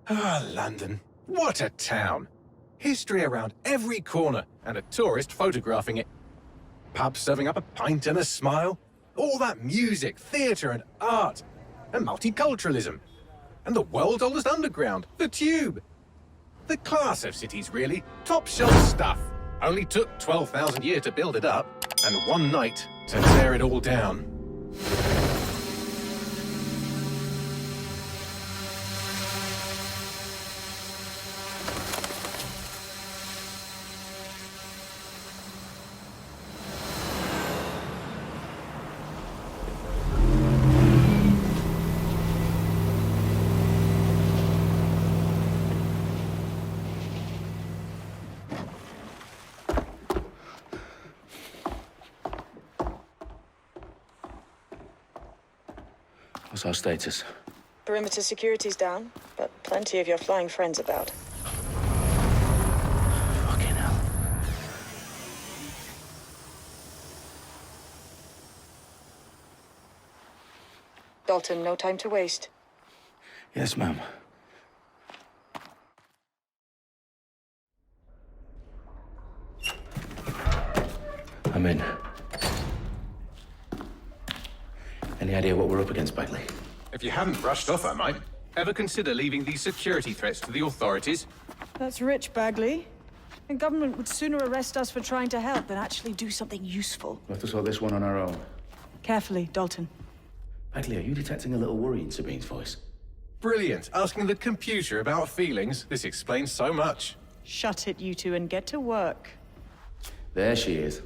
Ah, London. What a town. History around every corner, and a tourist photographing it. Pubs serving up a pint and a smile. All that music, theatre and art. And multiculturalism. And the world's oldest underground, the Tube. The class of cities, really. Top shelf stuff. Only took 12,000 years to build it up, and one night to tear it all down. What's our status? Perimeter security's down, but plenty of your flying friends about. Fucking hell. Dalton, no time to waste. Yes, ma'am. I'm in. Any idea what we're up against, Bagley? If you hadn't rushed off, I might. Ever consider leaving these security threats to the authorities? That's rich, Bagley. The government would sooner arrest us for trying to help than actually do something useful. We'll have to sort this one on our own. Carefully, Dalton. Bagley, are you detecting a little worry in Sabine's voice? Brilliant. Asking the computer about feelings. This explains so much. Shut it, you two, and get to work. There she is.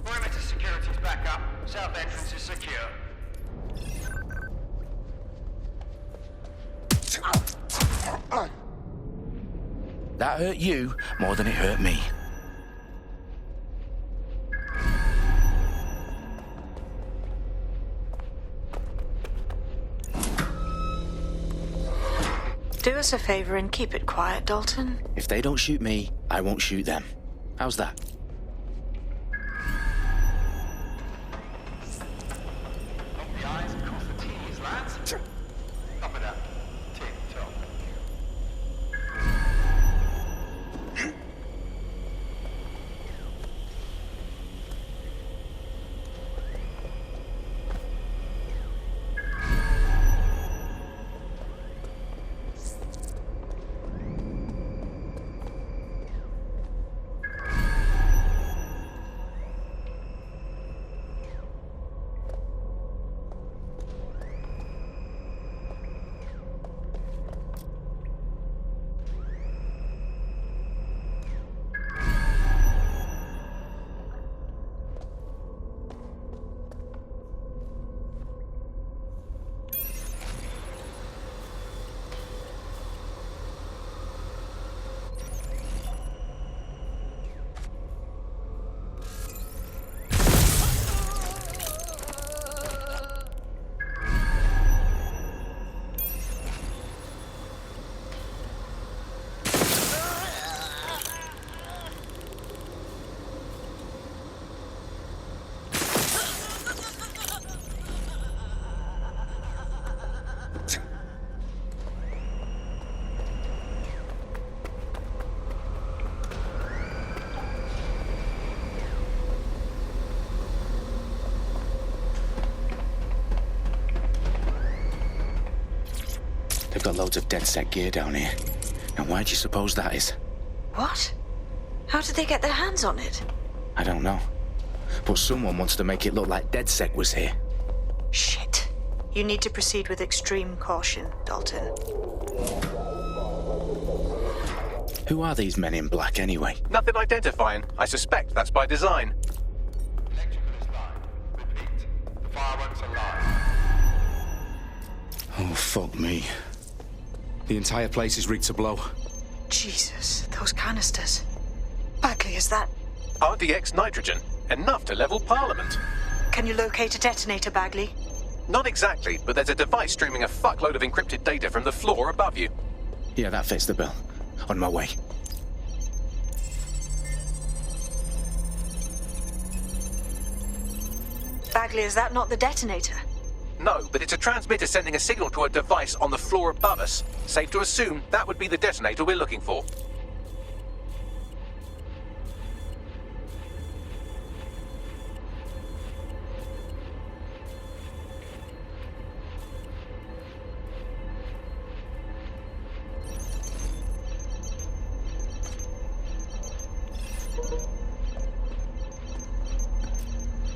Perimeter security's back up. South entrance is secure. That hurt you more than it hurt me. Do us a favor and keep it quiet, Dalton. If they don't shoot me, I won't shoot them. How's that? Dot the I's and cross the T's, lads. Copy that. Tick-tock. They've got loads of DedSec gear down here. Now, why do you suppose that is? What? How did they get their hands on it? I don't know. But someone wants to make it look like DedSec was here. Shit. You need to proceed with extreme caution, Dalton. Who are these men in black, anyway? Nothing identifying. I suspect that's by design. Electrical is live. Repeat. The fireworks are live. Oh, fuck me. The entire place is rigged to blow. Jesus, those canisters. Bagley, is that... RDX nitrogen. Enough to level Parliament. Can you locate a detonator, Bagley? Not exactly, but there's a device streaming a fuckload of encrypted data from the floor above you. Yeah, that fits the bill. On my way. Bagley, is that not the detonator? No, but it's a transmitter sending a signal to a device on the floor above us. Safe to assume that would be the detonator we're looking for.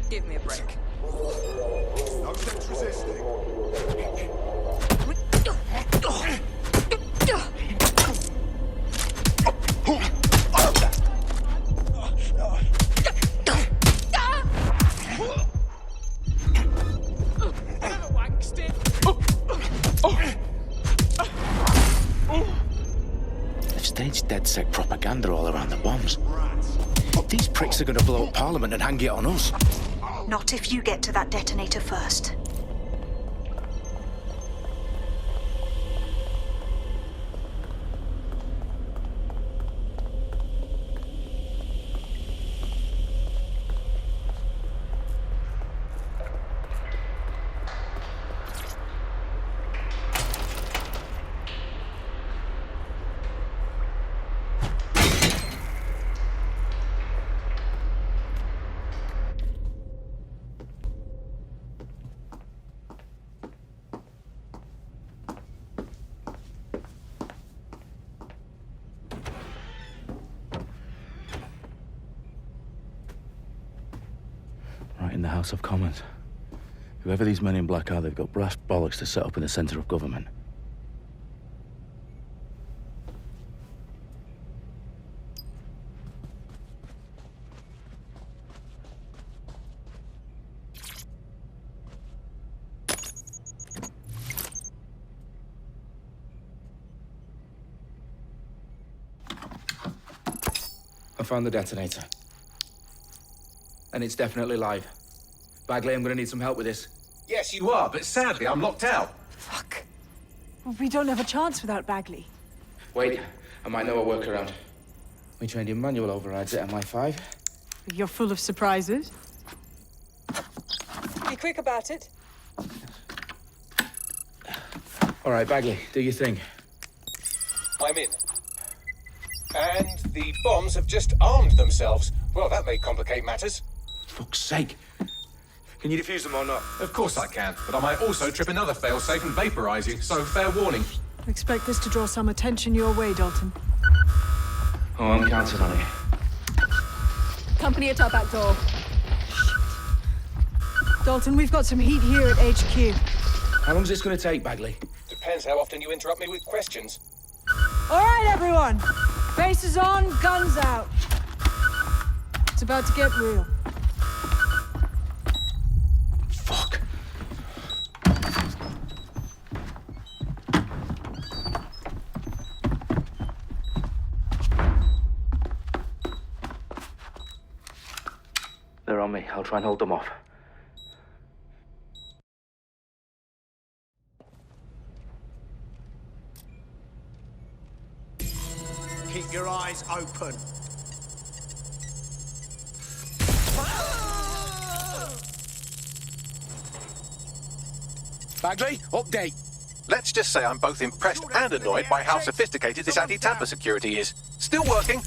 Give me a break. No sense resisting. They've staged DedSec propaganda all around the bombs. These pricks are going to blow up Parliament and hang it on us. Not if you get to that detonator first. Right in the House of Commons. Whoever these men in black are, they've got brass bollocks to set up in the centre of government. I found the detonator. And it's definitely live. Bagley, I'm gonna need some help with this. Yes, you are, but sadly I'm locked out. Fuck. We don't have a chance without Bagley. Wait, I might know a workaround. We trained in manual overrides at MI5. You're full of surprises. Be quick about it. All right, Bagley, do your thing. I'm in. And the bombs have just armed themselves. Well, that may complicate matters. Fuck's sake. Can you defuse them or not? Of course I can, but I might also trip another failsafe and vaporize you, so fair warning. Expect this to draw some attention your way, Dalton. Oh, I'm counting on it. Company at our back door. Dalton, we've got some heat here at HQ. How long's this gonna take, Bagley? Depends how often you interrupt me with questions. All right, everyone. Faces on, guns out. It's about to get real. Fuck. They're on me. I'll try and hold them off. Keep your eyes open. Bagley, update. Let's just say I'm both impressed and annoyed by how sophisticated this anti-tamper security is. Still working.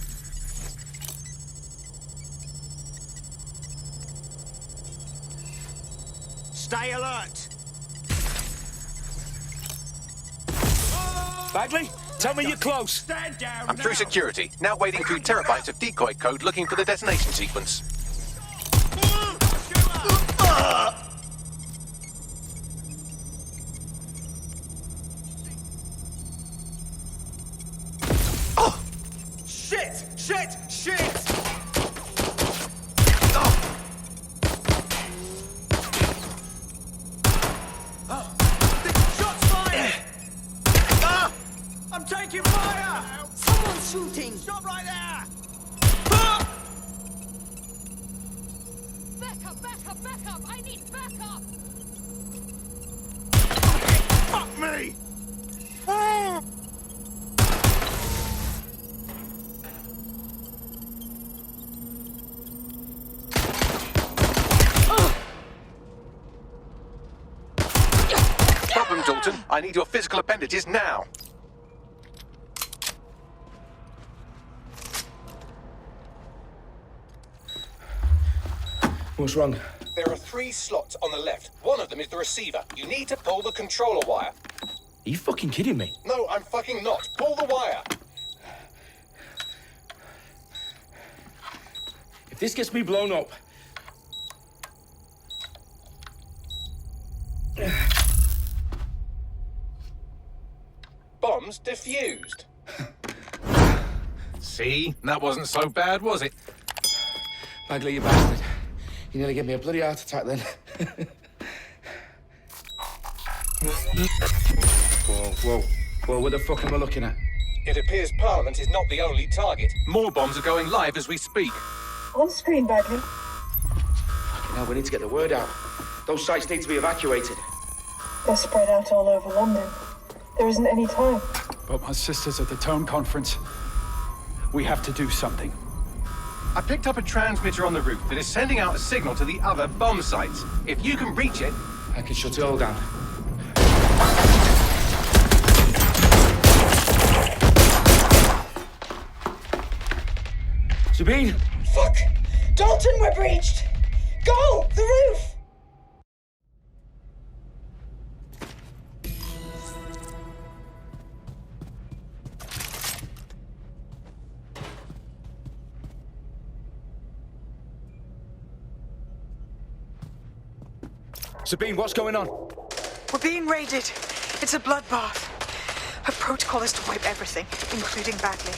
Stay alert. Bagley, tell me you're close. Stand down. I'm through now. security, now wading through terabytes of decoy code looking for the detonation sequence. Shit! Shit! Shit! Shots fired! I'm taking fire! Someone's shooting! Stop right there! Back up, back up, back up! I need backup! Fuck me! Dalton, I need your physical appendages now. What's wrong? There are 3 slots on the left. One of them is the receiver. You need to pull the controller wire. Are you fucking kidding me? No, I'm fucking not. Pull the wire. If this gets me blown up... Bombs defused. See? That wasn't so bad, was it? Bagley, you bastard. You nearly gave me a bloody heart attack then. Whoa, what the fuck am I looking at? It appears Parliament is not the only target. More bombs are going live as we speak. On screen, Bagley. Now we need to get the word out. Those sites need to be evacuated. They're spread out all over London. There isn't any time. But my sister's at the town conference. We have to do something. I picked up a transmitter on the roof that is sending out a signal to the other bomb sites. If you can reach it... I can shut it all down. Sabine! Fuck! Dalton, we're breached! Go! The roof! Sabine, what's going on? We're being raided. It's a bloodbath. Her protocol is to wipe everything, including Bagley.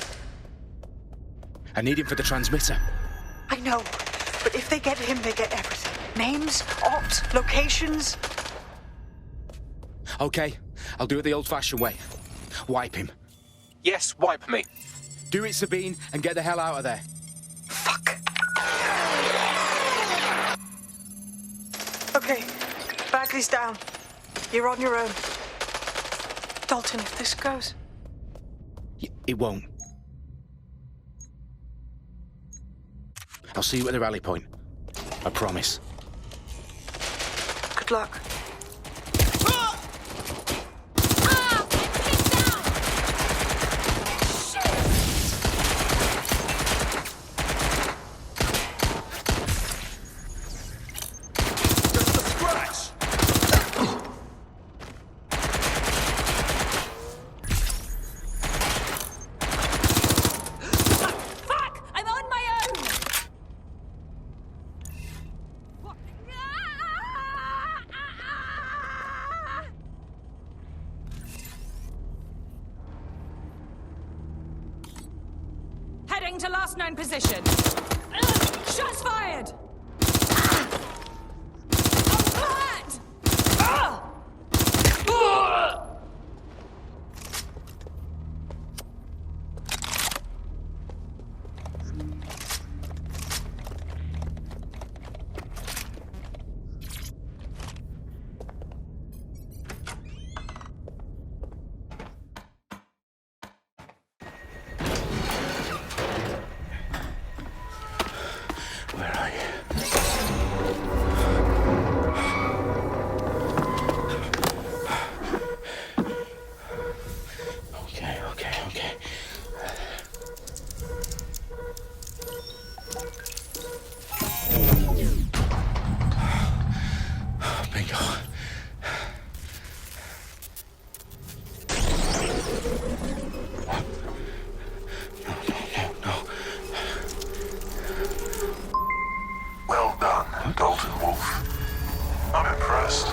I need him for the transmitter. I know, but if they get him, they get everything. Names, ops, locations. Okay, I'll do it the old-fashioned way. Wipe him. Yes, wipe me. Do it, Sabine, and get the hell out of there. Fuck. Okay, Bagley's down. You're on your own. Dalton, if this goes... It won't. I'll see you at the rally point. I promise. Good luck. Heading to last known position. Shots fired! Alert! Where are you? Okay. Bingo. No. Well done, Dalton Wolf. I'm impressed.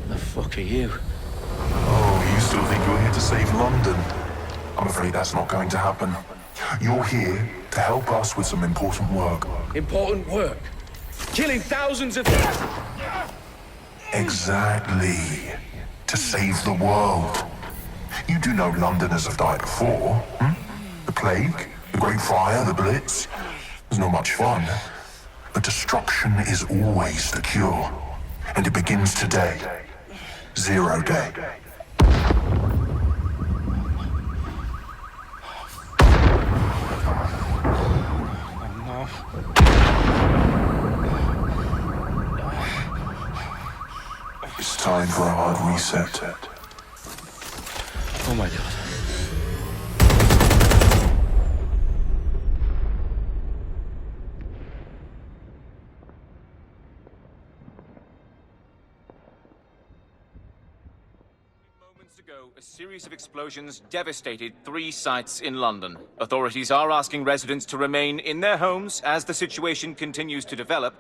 The fuck are you? Oh, you still think you're here to save London? I'm afraid that's not going to happen. You're here to help us with some important work. Important work. Killing thousands of... Exactly. To save the world. You do know Londoners have died before, hmm? The plague, the Great Fire, the Blitz. It's not much fun. But destruction is always the cure. And it begins today. 0 day. time for a hard reset. Oh my god. Moments ago, a series of explosions devastated 3 sites in London. Authorities are asking residents to remain in their homes as the situation continues to develop.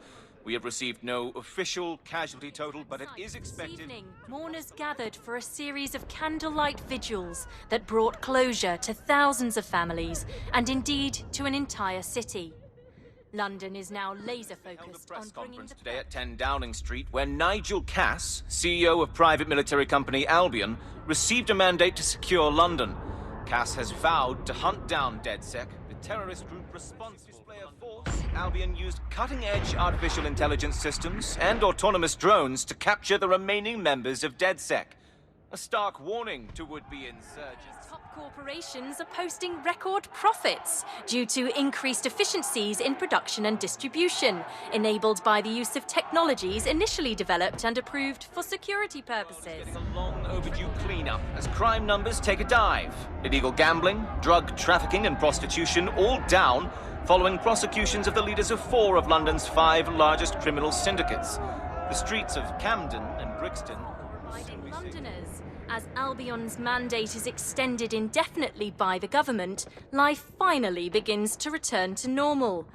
We have received no official casualty total, but it is expected... This evening, mourners gathered for a series of candlelight vigils that brought closure to thousands of families, and indeed to an entire city. London is now laser-focused on bringing the... today at 10 Downing Street, where Nigel Cass, CEO of private military company Albion, received a mandate to secure London. Cass has vowed to hunt down DedSec, the terrorist group responsible for display of force. Albion used cutting-edge artificial intelligence systems and autonomous drones to capture the remaining members of DedSec. A stark warning to would-be insurgents. Top corporations are posting record profits due to increased efficiencies in production and distribution, enabled by the use of technologies initially developed and approved for security purposes. Getting a long overdue cleanup as crime numbers take a dive. Illegal gambling, drug trafficking and prostitution all down following prosecutions of the leaders of 4 of London's 5 largest criminal syndicates. The streets of Camden and Brixton Londoners. As Albion's mandate is extended indefinitely by the government, life finally begins to return to normal.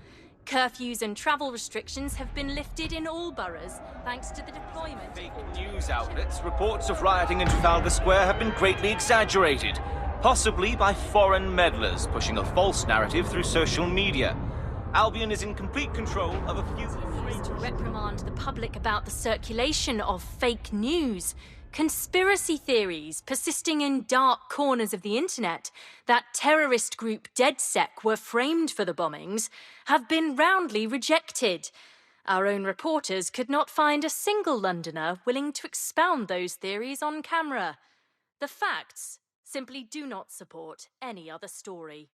Curfews and travel restrictions have been lifted in all boroughs, thanks to the deployment... Fake news outlets, reports of rioting in Trafalgar Square have been greatly exaggerated, possibly by foreign meddlers pushing a false narrative through social media. Albion is in complete control of a few... to reprimand the public about the circulation of fake news. Conspiracy theories persisting in dark corners of the internet that terrorist group DedSec were framed for the bombings have been roundly rejected. Our own reporters could not find a single Londoner willing to expound those theories on camera. The facts simply do not support any other story.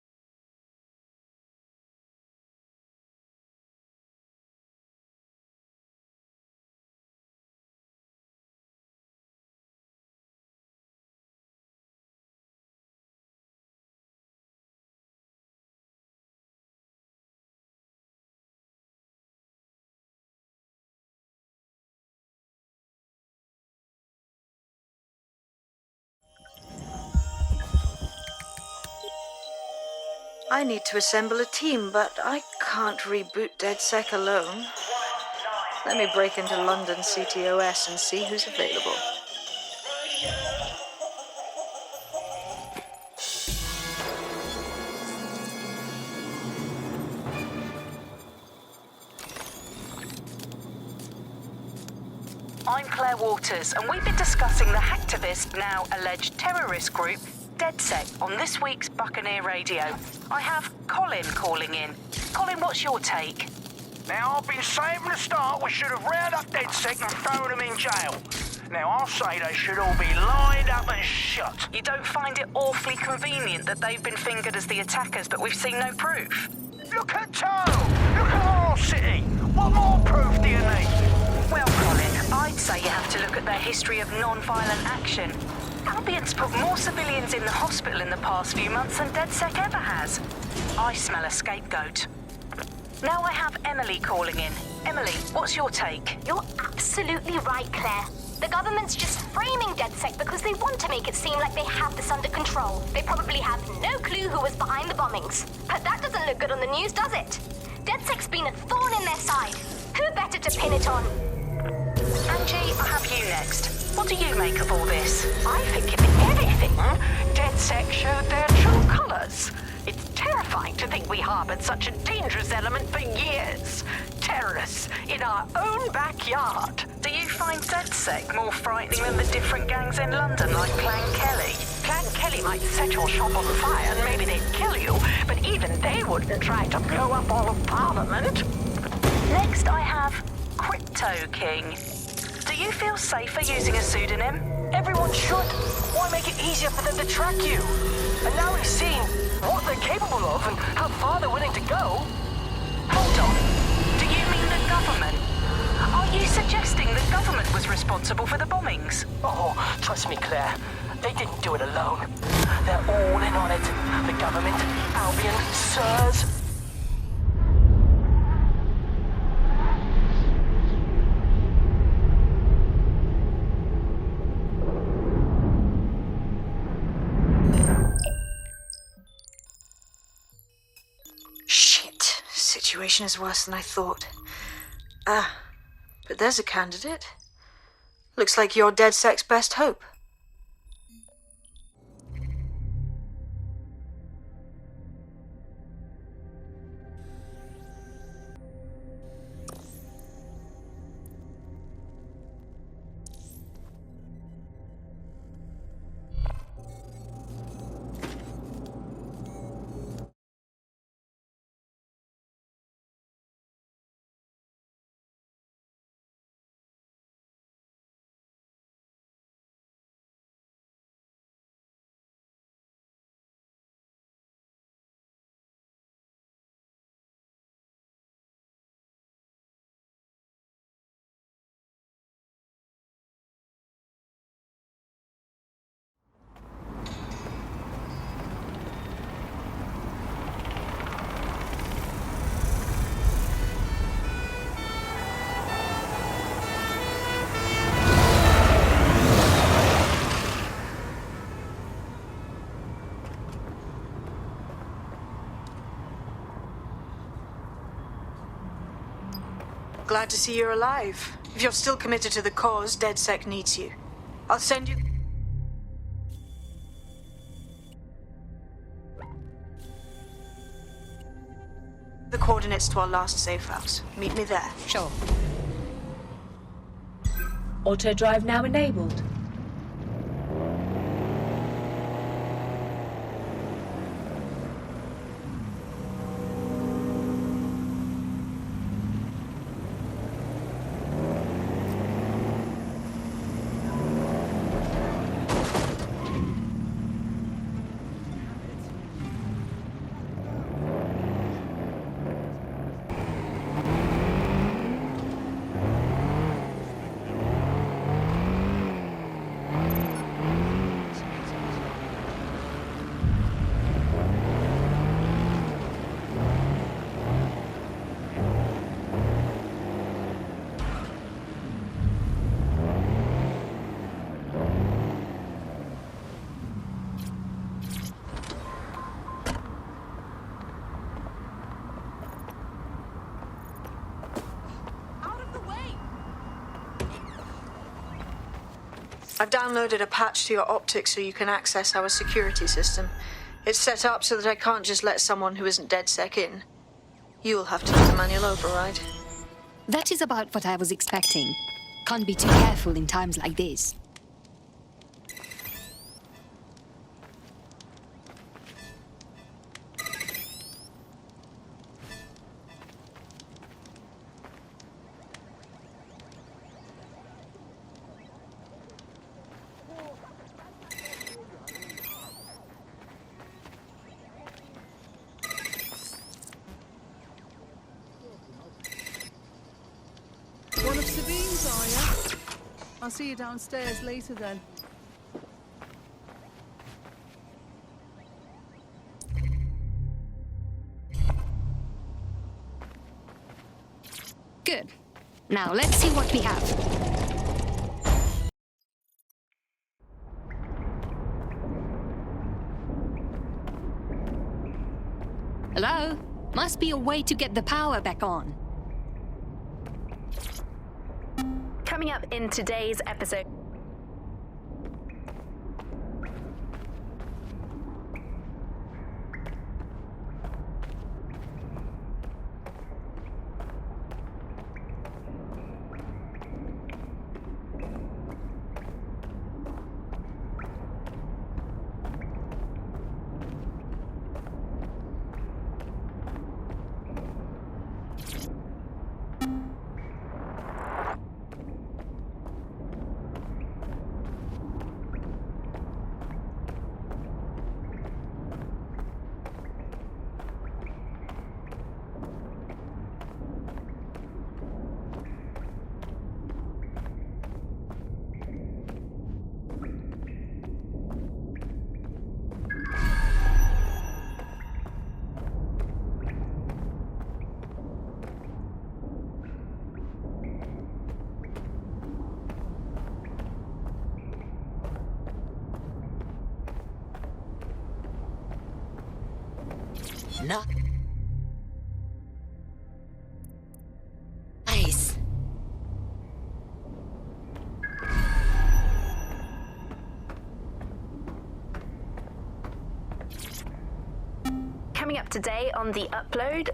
I need to assemble a team, but I can't reboot DedSec alone. Let me break into London CTOS and see who's available. I'm Claire Waters, and we've been discussing the hacktivist, now alleged terrorist group, DedSec, on this week's Buccaneer Radio. I have Colin calling in. Colin, what's your take? Now, I've been saying from the start we should have rounded up DedSec and thrown them in jail. Now, I'll say they should all be lined up and shot. You don't find it awfully convenient that they've been fingered as the attackers, but we've seen no proof? Look at Toronto! Look at our city! What more proof do you need? Well, Colin, I'd say you have to look at their history of non-violent action. Albion's put more civilians in the hospital in the past few months than DedSec ever has. I smell a scapegoat. Now I have Emily calling in. Emily, what's your take? You're absolutely right, Claire. The government's just framing DedSec because they want to make it seem like they have this under control. They probably have no clue who was behind the bombings. But that doesn't look good on the news, does it? DedSec's been a thorn in their side. Who better to pin it on? Angie, I have you next. What do you make of all this? I think if anything, DedSec showed their true colors. It's terrifying to think we harbored such a dangerous element for years. Terrorists in our own backyard. Do you find DedSec more frightening than the different gangs in London, like Clan Kelly? Clan Kelly might set your shop on fire and maybe they'd kill you, but even they wouldn't try to blow up all of Parliament. Next I have Crypto King. Do you feel safer using a pseudonym? Everyone should. Why make it easier for them to track you? And now we've seen what they're capable of and how far they're willing to go. Hold on. Do you mean the government? I Are you suggesting the government was responsible for the bombings? Oh, trust me, Claire. They didn't do it alone. They're all in on it. The government, Albion, SIRS. Shit. Situation is worse than I thought. But there's a candidate. Looks like you're DedSec's best hope. Glad to see you're alive. If you're still committed to the cause, DedSec needs you. I'll send you... the coordinates to our last safe house. Meet me there. Sure. Auto drive now enabled. I've downloaded a patch to your optics so you can access our security system. It's set up so that I can't just let someone who isn't DedSec in. You'll have to do the manual override. That is about what I was expecting. Can't be too careful in times like this. I'll see you downstairs later then. Good. Now let's see what we have. Hello? Must be a way to get the power back on. Coming up in today's episode. No. Nice. Coming up today on The Upload...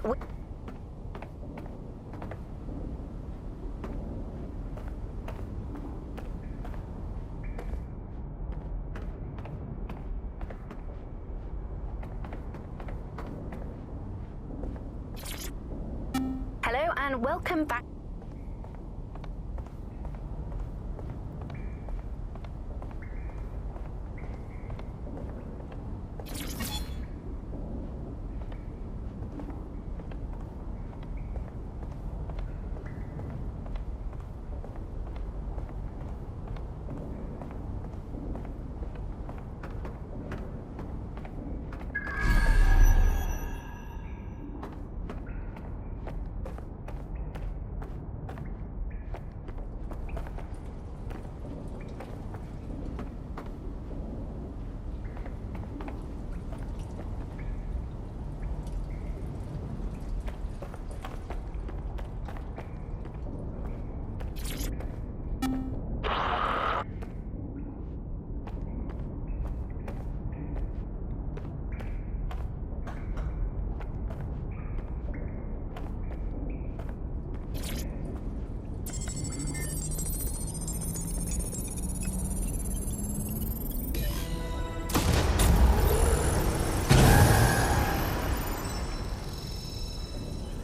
Hello and welcome back.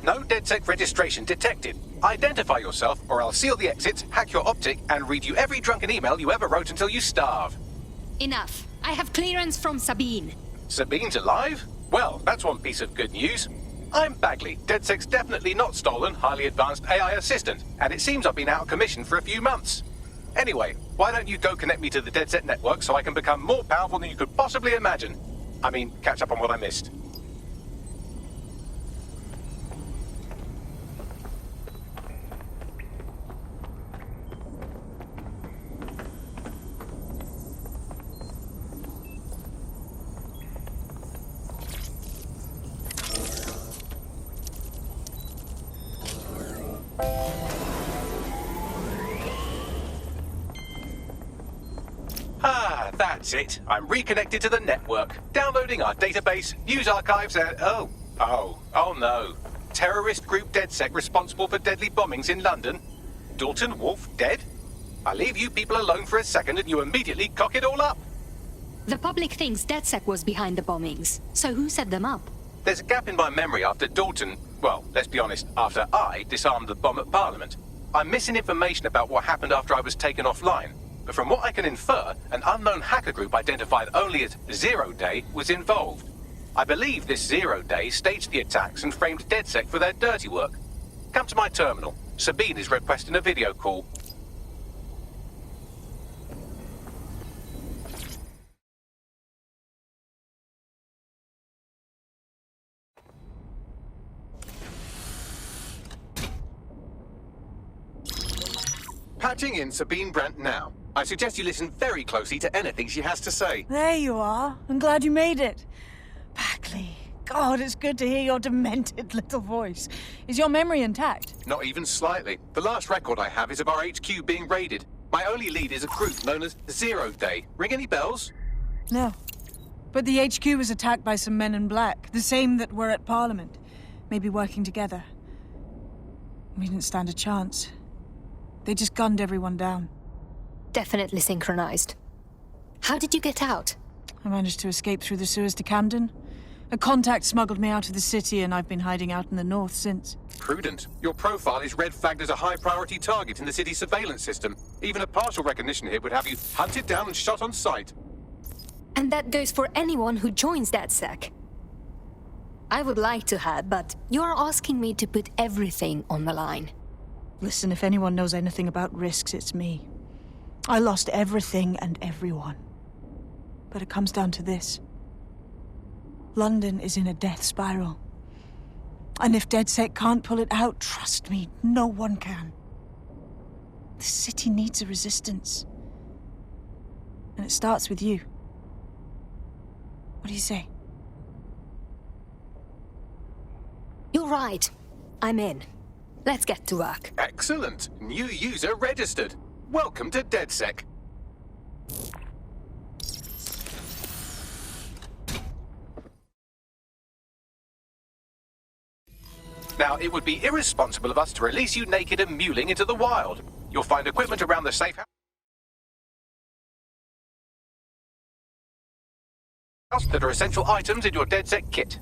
No DedSec registration detected. Identify yourself, or I'll seal the exits, hack your optic, and read you every drunken email you ever wrote until you starve. Enough. I have clearance from Sabine. Sabine's alive? Well, that's one piece of good news. I'm Bagley, DedSec's definitely not stolen, highly advanced AI assistant, and it seems I've been out of commission for a few months. Anyway, why don't you go connect me to the DedSec network so I can become more powerful than you could possibly imagine? I mean, catch up on what I missed. That's it. I'm reconnected to the network, downloading our database, news archives, and... Oh no. Terrorist group DedSec responsible for deadly bombings in London? Dalton Wolf dead? I leave you people alone for a second and you immediately cock it all up. The public thinks DedSec was behind the bombings. So who set them up? There's a gap in my memory after Dalton... Well, let's be honest, after I disarmed the bomb at Parliament. I'm missing information about what happened after I was taken offline. But from what I can infer, an unknown hacker group identified only as Zero Day was involved. I believe this Zero Day staged the attacks and framed DedSec for their dirty work. Come to my terminal. Sabine is requesting a video call. Patching in Sabine Brandt now. I suggest you listen very closely to anything she has to say. There you are. I'm glad you made it. Bagley. God, it's good to hear your demented little voice. Is your memory intact? Not even slightly. The last record I have is of our HQ being raided. My only lead is a group known as Zero Day. Ring any bells? No. But the HQ was attacked by some men in black, the same that were at Parliament. Maybe working together. We didn't stand a chance. They just gunned everyone down. Definitely synchronized. How did you get out? I managed to escape through the sewers to Camden. A contact smuggled me out of the city, and I've been hiding out in the north since. Prudent. Your profile is red flagged as a high-priority target in the city's surveillance system. Even a partial recognition hit would have you hunted down and shot on sight. And that goes for anyone who joins DedSec. I would like to have, but you're asking me to put everything on the line. Listen, if anyone knows anything about risks, it's me. I lost everything and everyone. But it comes down to this. London is in a death spiral. And if DedSec can't pull it out, trust me, no one can. The city needs a resistance. And it starts with you. What do you say? right. I'm in. Let's get to work. Excellent. New user registered. Welcome to DedSec. Now, it would be irresponsible of us to release you naked and mewling into the wild. You'll find equipment around the safe house that are essential items in your DedSec kit.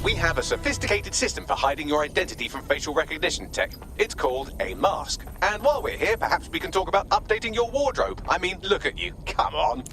We have a sophisticated system for hiding your identity from facial recognition tech. It's called a mask. And while we're here, perhaps we can talk about updating your wardrobe. I mean, look at you. Come on.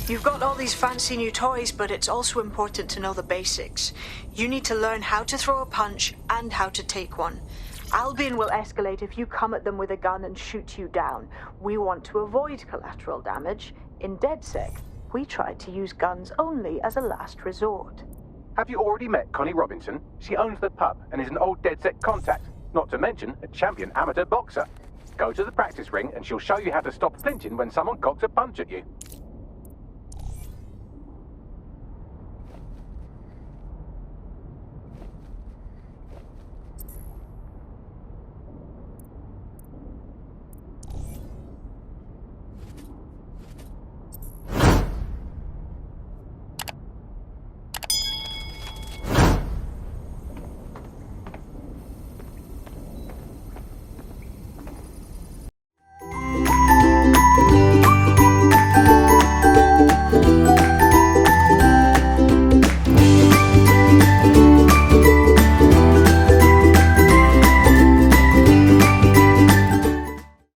You've got all these fancy new toys, but it's also important to know the basics. You need to learn how to throw a punch and how to take one. Albion will escalate if you come at them with a gun and shoot you down. We want to avoid collateral damage. In DedSec, we tried to use guns only as a last resort. Have you already met Connie Robinson? She owns the pub and is an old DedSec contact, not to mention a champion amateur boxer. Go to the practice ring and she'll show you how to stop flinching when someone cocks a punch at you.